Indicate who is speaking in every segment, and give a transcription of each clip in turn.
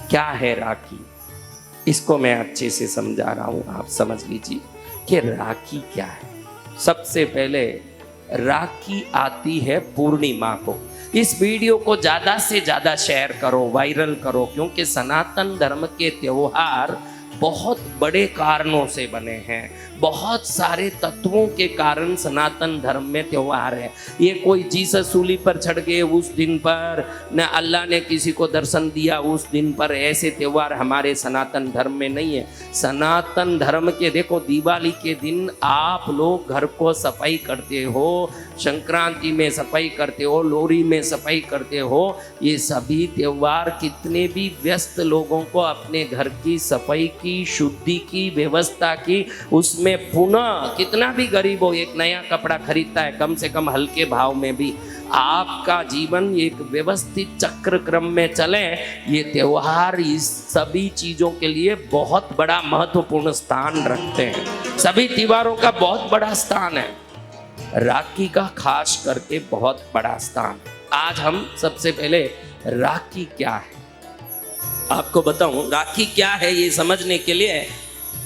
Speaker 1: क्या है राखी, इसको मैं अच्छे से समझा रहा हूं, आप समझ लीजिए कि राखी क्या है। सबसे पहले राखी आती है पूर्णिमा को। इस वीडियो को ज्यादा से ज्यादा शेयर करो, वायरल करो, क्योंकि सनातन धर्म के त्योहार बहुत बड़े कारणों से बने हैं। बहुत सारे तत्वों के कारण सनातन धर्म में त्योहार है। ये कोई जीसस सूली पर चढ़ गए उस दिन पर, न अल्लाह ने किसी को दर्शन दिया उस दिन पर, ऐसे त्योहार हमारे सनातन धर्म में नहीं है। सनातन धर्म के देखो, दिवाली के दिन आप लोग घर को सफाई करते हो, संक्रांति में सफाई करते हो, लोहड़ी में सफाई करते हो। ये सभी त्योहार कितने भी व्यस्त लोगों को अपने घर की सफाई की, शुद्धि की, व्यवस्था की, उसमें पुनः कितना भी गरीब हो एक नया कपड़ा खरीदता है, कम से कम हल्के भाव में भी। आपका जीवन एक व्यवस्थित चक्र क्रम में चले, ये त्योहार इस सभी चीजों के लिए बहुत बड़ा महत्वपूर्ण स्थान रखते हैं। सभी त्योहारों का बहुत बड़ा स्थान है, राखी का खास करके बहुत बड़ा स्थान। आज हम सबसे पहले राखी क्या है आपको बताऊं। राखी क्या है ये समझने के लिए,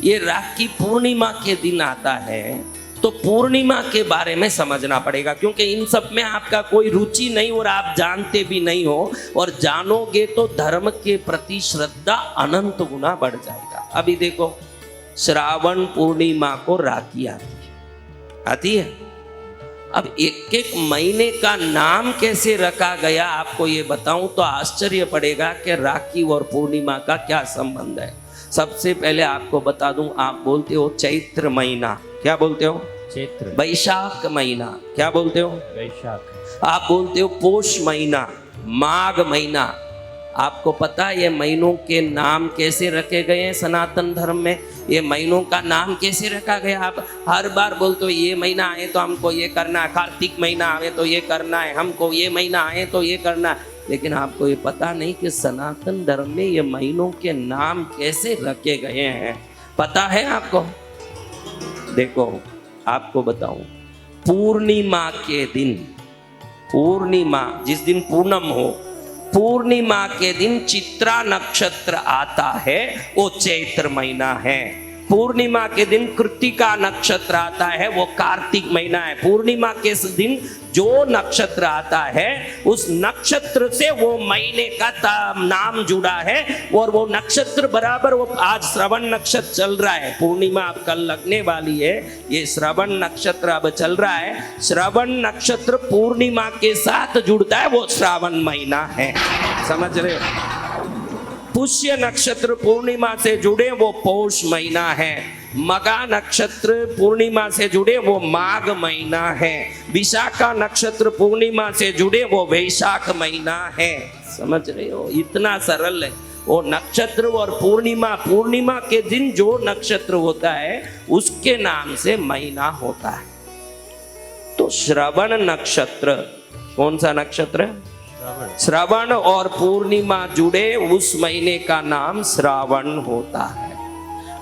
Speaker 1: ये राखी पूर्णिमा के दिन आता है, तो पूर्णिमा के बारे में समझना पड़ेगा, क्योंकि इन सब में आपका कोई रुचि नहीं और आप जानते भी नहीं हो, और जानोगे तो धर्म के प्रति श्रद्धा अनंत गुना बढ़ जाएगा। अभी देखो, श्रावण पूर्णिमा को राखी आती है। अब एक एक महीने का नाम कैसे रखा गया आपको ये बताऊं तो आश्चर्य पड़ेगा कि राखी और पूर्णिमा का क्या संबंध है। सबसे पहले आपको बता दूं, आप बोलते हो चैत्र महीना, क्या बोलते हो?
Speaker 2: चैत्र।
Speaker 1: वैशाख महीना, क्या बोलते हो?
Speaker 2: वैशाख।
Speaker 1: आप बोलते हो पोष महीना, माघ महीना। आपको पता है ये महीनों के नाम कैसे रखे गए हैं सनातन धर्म में? ये महीनों का नाम कैसे रखा गया? आप हर बार बोलते हो ये महीना आए तो हमको ये करना है, कार्तिक महीना आए तो ये करना है, हमको ये महीना आए तो ये करना है। लेकिन आपको ये पता नहीं कि सनातन धर्म में ये महीनों के नाम कैसे रखे गए हैं, पता है आपको? देखो आपको बताऊं, पूर्णिमा के दिन, पूर्णिमा जिस दिन पूनम हो, पूर्णिमा के दिन चित्रा नक्षत्र आता है, वो चैत्र महीना है। पूर्णिमा के दिन कृत्तिका नक्षत्र आता है, वो कार्तिक महीना है। पूर्णिमा के दिन जो नक्षत्र आता है उस नक्षत्र से वो महीने का नाम जुड़ा है, और वो नक्षत्र बराबर वो आज श्रवण नक्षत्र चल रहा है, पूर्णिमा अब कल लगने वाली है, ये श्रवण नक्षत्र अब चल रहा है। श्रवण नक्षत्र पूर्णिमा के साथ जुड़ता है, वो श्रावण महीना है, समझ रहे हो? पुष्य नक्षत्र पूर्णिमा से जुड़े, वो पौष महीना है। मगा नक्षत्र पूर्णिमा से जुड़े, वो माघ महीना है। विशाखा नक्षत्र पूर्णिमा से जुड़े, वो वैशाख महीना है। समझ रहे हो? इतना सरल है वो नक्षत्र और पूर्णिमा। पूर्णिमा के दिन जो नक्षत्र होता है उसके नाम से महीना होता है। तो श्रवण नक्षत्र, कौन सा नक्षत्र? श्रावण और पूर्णिमा जुड़े, उस महीने का नाम श्रावण होता है।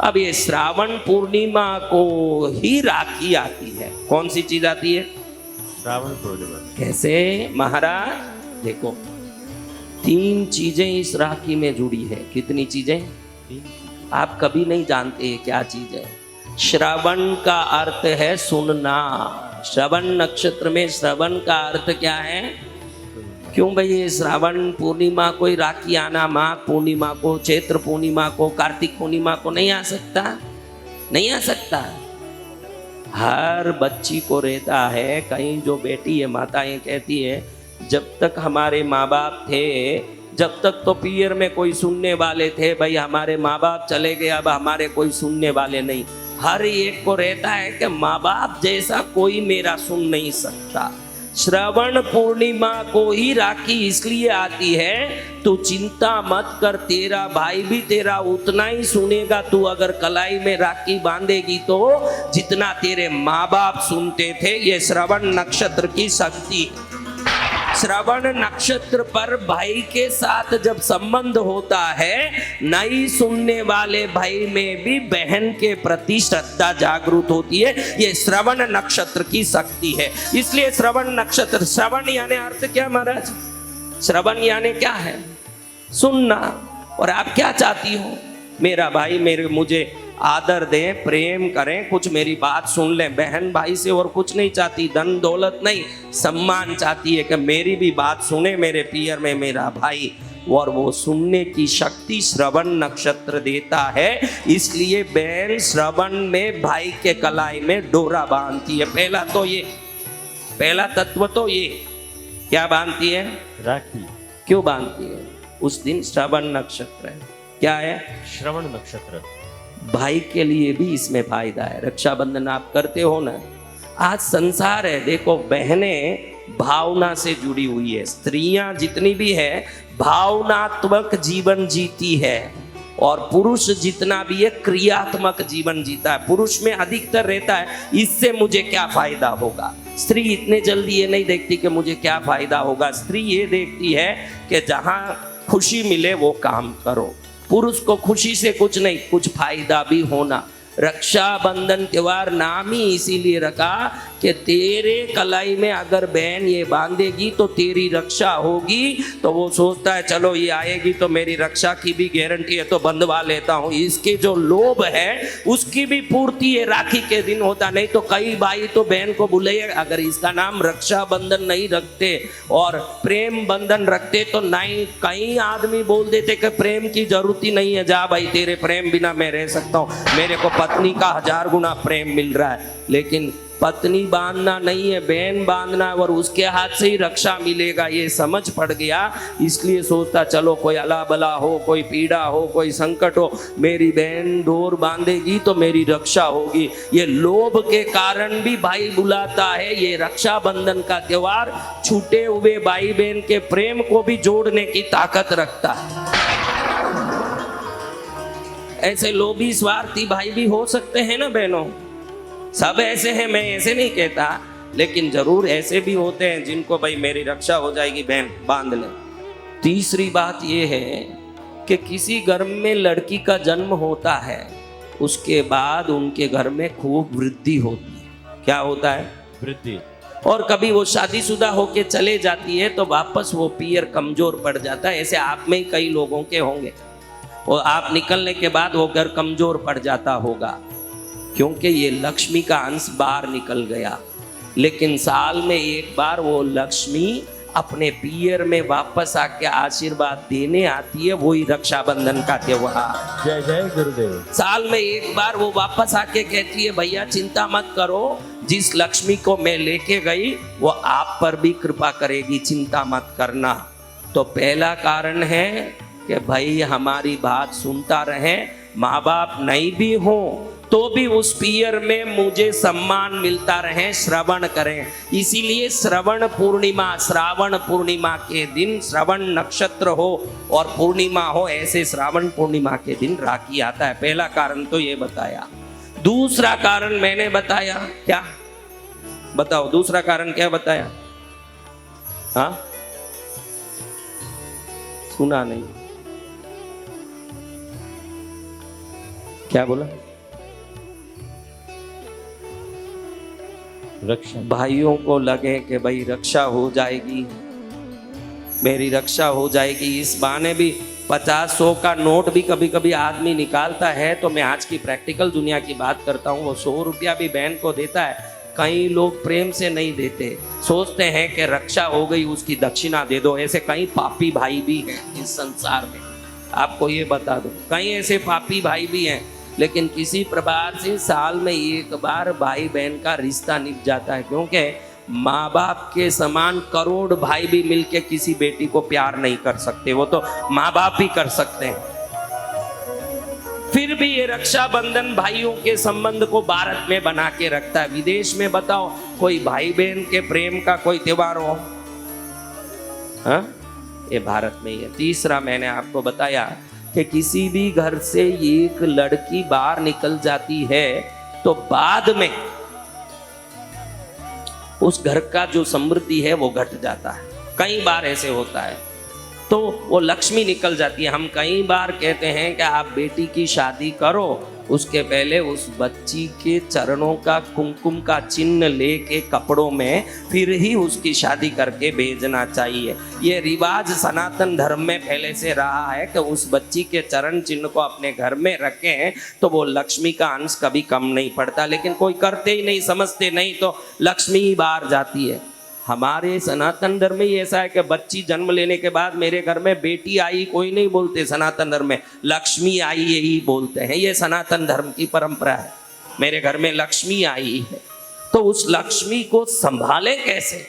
Speaker 1: अब ये श्रावण पूर्णिमा को ही राखी आती है। कौन सी चीज आती है?
Speaker 2: श्रावण पूर्णिमा।
Speaker 1: कैसे महाराज? देखो 3 चीजें इस राखी में जुड़ी है। कितनी चीजें? आप कभी नहीं जानते क्या चीज है। श्रवण का अर्थ है सुनना। श्रवण नक्षत्र में श्रवण का अर्थ क्या है? क्यों भाई ये श्रावण पूर्णिमा को राखी आना, माघ पूर्णिमा को, चैत्र पूर्णिमा को, कार्तिक पूर्णिमा को नहीं आ सकता? नहीं आ सकता। हर बच्ची को रहता है, कहीं जो बेटी है माताएं कहती है जब तक हमारे माँ बाप थे, जब तक तो पियर में कोई सुनने वाले थे, भाई हमारे माँ बाप चले गए अब हमारे कोई सुनने वाले नहीं। हर एक को रहता है कि माँ बाप जैसा कोई मेरा सुन नहीं सकता। श्रवण पूर्णिमा को ही राखी इसलिए आती है, तू चिंता मत कर, तेरा भाई भी तेरा उतना ही सुनेगा। तू अगर कलाई में राखी बांधेगी तो जितना तेरे माँ बाप सुनते थे। ये श्रवण नक्षत्र की शक्ति। श्रवण नक्षत्र पर भाई के साथ जब संबंध होता है, नहीं सुनने वाले भाई में भी बहन के प्रति श्रद्धा जागृत होती है। ये श्रवण नक्षत्र की शक्ति है। इसलिए श्रवण नक्षत्र, श्रवण यानी अर्थ क्या महाराज? श्रवण यानी क्या है? सुनना। और आप क्या चाहती हो? मेरा भाई मुझे आदर दें, प्रेम करें, कुछ मेरी बात सुन लें। बहन भाई से और कुछ नहीं चाहती, धन दौलत नहीं, सम्मान चाहती है कि मेरी भी बात सुने मेरे पियर में मेरा भाई। और वो सुनने की शक्ति श्रवण नक्षत्र देता है, इसलिए बहन श्रवण में भाई के कलाई में डोरा बांधती है। पहला तत्व तो ये क्या बांधती है?
Speaker 2: राखी।
Speaker 1: क्यों बांधती है? उस दिन श्रवण नक्षत्र है। क्या है?
Speaker 2: श्रवण नक्षत्र।
Speaker 1: भाई के लिए भी इसमें फायदा है। रक्षाबंधन आप करते हो ना, आज संसार है, देखो बहनें भावना से जुड़ी हुई है, स्त्रियां जितनी भी है भावनात्मक जीवन जीती है, और पुरुष जितना भी है क्रियात्मक जीवन जीता है। पुरुष में अधिकतर रहता है इससे मुझे क्या फायदा होगा। स्त्री इतने जल्दी ये नहीं देखती कि मुझे क्या फायदा होगा। स्त्री ये देखती है कि जहां खुशी मिले वो काम करो। पुरुष को खुशी से कुछ नहीं, कुछ फायदा भी होना। रक्षाबंधन त्योहार नाम ही इसीलिए रखा कि तेरे कलाई में अगर बहन ये बांधेगी तो तेरी रक्षा होगी। तो वो सोचता है चलो ये आएगी तो मेरी रक्षा की भी गारंटी है तो बंधवा लेता हूँ। इसके जो लोभ है उसकी भी पूर्ति है राखी के दिन होता। नहीं तो कई भाई तो बहन को बुलाइए, अगर इसका नाम रक्षाबंधन नहीं रखते और प्रेम बंधन रखते तो नहीं, कई आदमी बोल देते कि प्रेम की जरूरत ही नहीं है, जा भाई तेरे प्रेम बिना मैं रह सकता हूँ, मेरे को पत्नी का 1000 गुना प्रेम मिल रहा है। लेकिन पत्नी बांधना नहीं है, बहन बांधना, और उसके हाथ से ही रक्षा मिलेगा, ये समझ पड़ गया। इसलिए सोचता चलो कोई अला बला हो, कोई पीड़ा हो, कोई संकट हो, मेरी बहन डोर बांधेगी तो मेरी रक्षा होगी। ये लोभ के कारण भी भाई बुलाता है। ये रक्षाबंधन का त्योहार छूटे हुए भाई बहन के प्रेम को भी जोड़ने की ताकत रखता है। ऐसे लोभी स्वार्थी भाई भी हो सकते हैं ना बहनों, सब ऐसे हैं, मैं ऐसे नहीं कहता, लेकिन जरूर ऐसे भी होते हैं जिनको भाई मेरी रक्षा हो जाएगी बहन बांध ले। तीसरी बात यह है कि किसी घर में लड़की का जन्म होता है, उसके बाद उनके घर में खूब वृद्धि होती है। क्या होता है?
Speaker 2: वृद्धि।
Speaker 1: और कभी वो शादीशुदा होके चले जाती है तो वापस वो पियर कमजोर पड़ जाता है। ऐसे आप में ही कई लोगों के होंगे, और आप निकलने के बाद वो घर कमजोर पड़ जाता होगा, क्योंकि ये लक्ष्मी का अंश बाहर निकल गया। लेकिन साल में एक बार वो लक्ष्मी अपने पियर में वापस आके आशीर्वाद देने आती है, वही रक्षाबंधन का त्योहार।
Speaker 2: जय जय गुरुदेव।
Speaker 1: साल में एक बार वो वापस आके कहती है भैया चिंता मत करो, जिस लक्ष्मी को मैं लेके गई वो आप पर भी कृपा करेगी, चिंता मत करना। तो पहला कारण है कि भाई हमारी बात सुनता रहे, माँ बाप नहीं भी हो तो भी उस पियर में मुझे सम्मान मिलता रहे, श्रवण करें। इसीलिए श्रावण पूर्णिमा के दिन श्रवण नक्षत्र हो और पूर्णिमा हो, ऐसे श्रावण पूर्णिमा के दिन राखी आता है। पहला कारण तो ये बताया। दूसरा कारण मैंने बताया, क्या बताओ? दूसरा कारण क्या बताया? हाँ, सुना नहीं, क्या बोला?
Speaker 2: रक्षा।
Speaker 1: भाइयों को लगे कि भाई रक्षा हो जाएगी, मेरी रक्षा हो जाएगी। इस बहाने भी 50-100 का नोट भी कभी कभी आदमी निकालता है। तो मैं आज की प्रैक्टिकल दुनिया की बात करता हूँ। वो 100 रुपया भी बहन को देता है। कई लोग प्रेम से नहीं देते, सोचते हैं कि रक्षा हो गई उसकी दक्षिणा दे दो। ऐसे कई पापी भाई भी हैं इस संसार में, आपको ये बता दो, कई ऐसे पापी भाई भी हैं। लेकिन किसी प्रकार से साल में एक बार भाई बहन का रिश्ता निभ जाता है, क्योंकि माँ बाप के समान करोड़ भाई भी मिलके किसी बेटी को प्यार नहीं कर सकते, वो तो माँ बाप ही कर सकते हैं। फिर भी ये रक्षाबंधन भाइयों के संबंध को भारत में बना के रखता है। विदेश में बताओ कोई भाई बहन के प्रेम का कोई त्योहार हो? हाँ, ये भारत में ही है। तीसरा मैंने आपको बताया कि किसी भी घर से एक लड़की बाहर निकल जाती है तो बाद में उस घर का जो समृद्धि है वो घट जाता है। कई बार ऐसे होता है, तो वो लक्ष्मी निकल जाती है। हम कई बार कहते हैं कि आप बेटी की शादी करो उसके पहले उस बच्ची के चरणों का कुमकुम का चिन्ह लेके कपड़ों में फिर ही उसकी शादी करके भेजना चाहिए। ये रिवाज सनातन धर्म में पहले से रहा है कि उस बच्ची के चरण चिन्ह को अपने घर में रखें तो वो लक्ष्मी का अंश कभी कम नहीं पड़ता, लेकिन कोई करते ही नहीं, समझते नहीं, तो लक्ष्मी ही बाहर जाती है। हमारे सनातन धर्म में ऐसा है कि बच्ची जन्म लेने के बाद मेरे घर में बेटी आई कोई नहीं बोलते, सनातन धर्म में लक्ष्मी आई यही बोलते हैं। ये सनातन धर्म की परंपरा है, मेरे घर में लक्ष्मी आई है। तो उस लक्ष्मी को संभाले कैसे?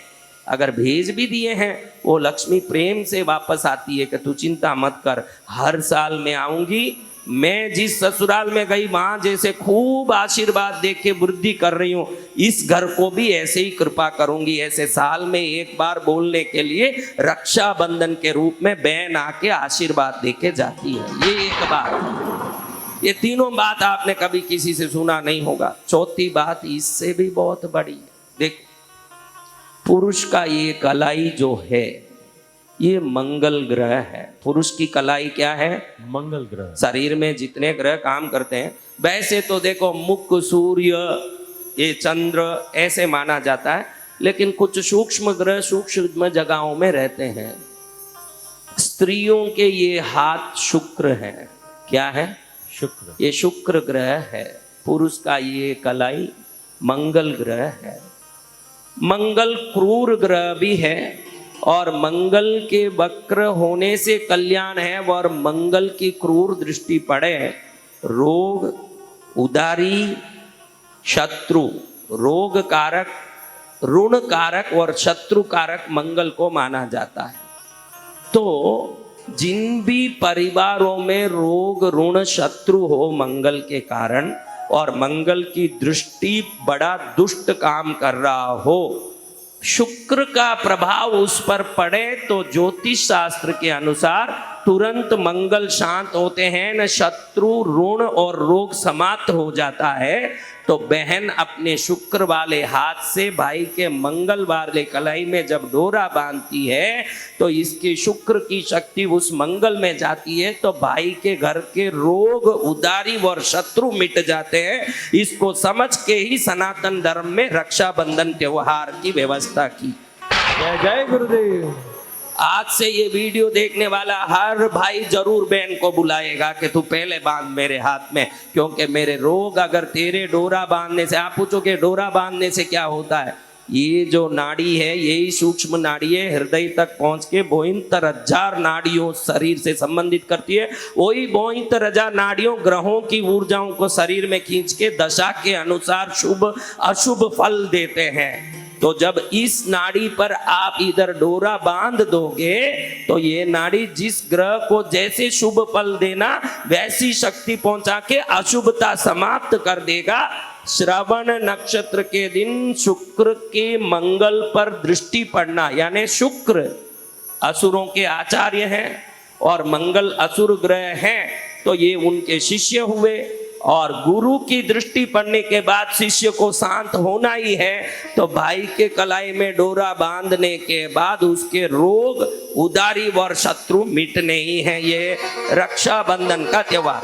Speaker 1: अगर भेज भी दिए हैं वो लक्ष्मी प्रेम से वापस आती है कि तू चिंता मत कर, हर साल मैं आऊंगी, मैं जिस ससुराल में गई वहां जैसे खूब आशीर्वाद दे के वृद्धि कर रही हूं, इस घर को भी ऐसे ही कृपा करूंगी। ऐसे साल में एक बार बोलने के लिए रक्षाबंधन के रूप में बहन आके आशीर्वाद दे के जाती है। ये एक बात है। ये तीनों बात आपने कभी किसी से सुना नहीं होगा। चौथी बात इससे भी बहुत बड़ी है। देखो, पुरुष का ये कलाई जो है ये मंगल ग्रह है। पुरुष की कलाई क्या है?
Speaker 2: मंगल ग्रह।
Speaker 1: शरीर में जितने ग्रह काम करते हैं, वैसे तो देखो मुख, सूर्य, ये चंद्र ऐसे माना जाता है, लेकिन कुछ सूक्ष्म ग्रह सूक्ष्म जगहों में रहते हैं। स्त्रियों के ये हाथ शुक्र हैं। क्या है?
Speaker 2: शुक्र।
Speaker 1: ये शुक्र ग्रह है। पुरुष का ये कलाई मंगल ग्रह है। मंगल क्रूर ग्रह भी है और मंगल के वक्र होने से कल्याण है, और मंगल की क्रूर दृष्टि पड़े रोग, उदारी, शत्रु, रोग कारक, ऋण कारक और शत्रु कारक मंगल को माना जाता है। तो जिन भी परिवारों में रोग, ऋण, शत्रु हो मंगल के कारण और मंगल की दृष्टि बड़ा दुष्ट काम कर रहा हो, शुक्र का प्रभाव उस पर पड़े तो ज्योतिष शास्त्र के अनुसार तुरंत मंगल शांत होते हैं, न शत्रु, ऋण और रोग समाप्त हो जाता है। तो बहन अपने शुक्र वाले हाथ से भाई के मंगल वाले कलाई में जब डोरा बांधती है तो इसके शुक्र की शक्ति उस मंगल में जाती है, तो भाई के घर के रोग, उदारी और शत्रु मिट जाते हैं। इसको समझ के ही सनातन धर्म में रक्षाबंधन त्योहार की व्यवस्था की।
Speaker 2: जय जय गुरुदेव।
Speaker 1: आज से ये वीडियो देखने वाला हर भाई जरूर बहन को बुलाएगा कि तू पहले बांध मेरे हाथ में, क्योंकि मेरे रोग अगर तेरे डोरा बांधने से, आप पूछोगे डोरा बांधने से क्या होता है? ये जो नाड़ी है यही सूक्ष्म नाड़ी है, हृदय तक पहुंच के 72,000 नाड़ियों शरीर से संबंधित करती है। वही 72,000 नाड़ियों ग्रहों की ऊर्जाओं को शरीर में खींच के दशा के अनुसार शुभ अशुभ फल देते हैं। तो जब इस नाड़ी पर आप इधर डोरा बांध दोगे तो ये नाड़ी जिस ग्रह को जैसे शुभ फल देना वैसी शक्ति पहुंचा के अशुभता समाप्त कर देगा। श्रवण नक्षत्र के दिन शुक्र के मंगल पर दृष्टि पड़ना, यानी शुक्र असुरों के आचार्य हैं और मंगल असुर ग्रह हैं, तो ये उनके शिष्य हुए और गुरु की दृष्टि पड़ने के बाद शिष्य को शांत होना ही है। तो भाई के कलाई में डोरा बांधने के बाद उसके रोग, उदारी और शत्रु मिटने ही हैं। ये रक्षाबंधन का त्योहार।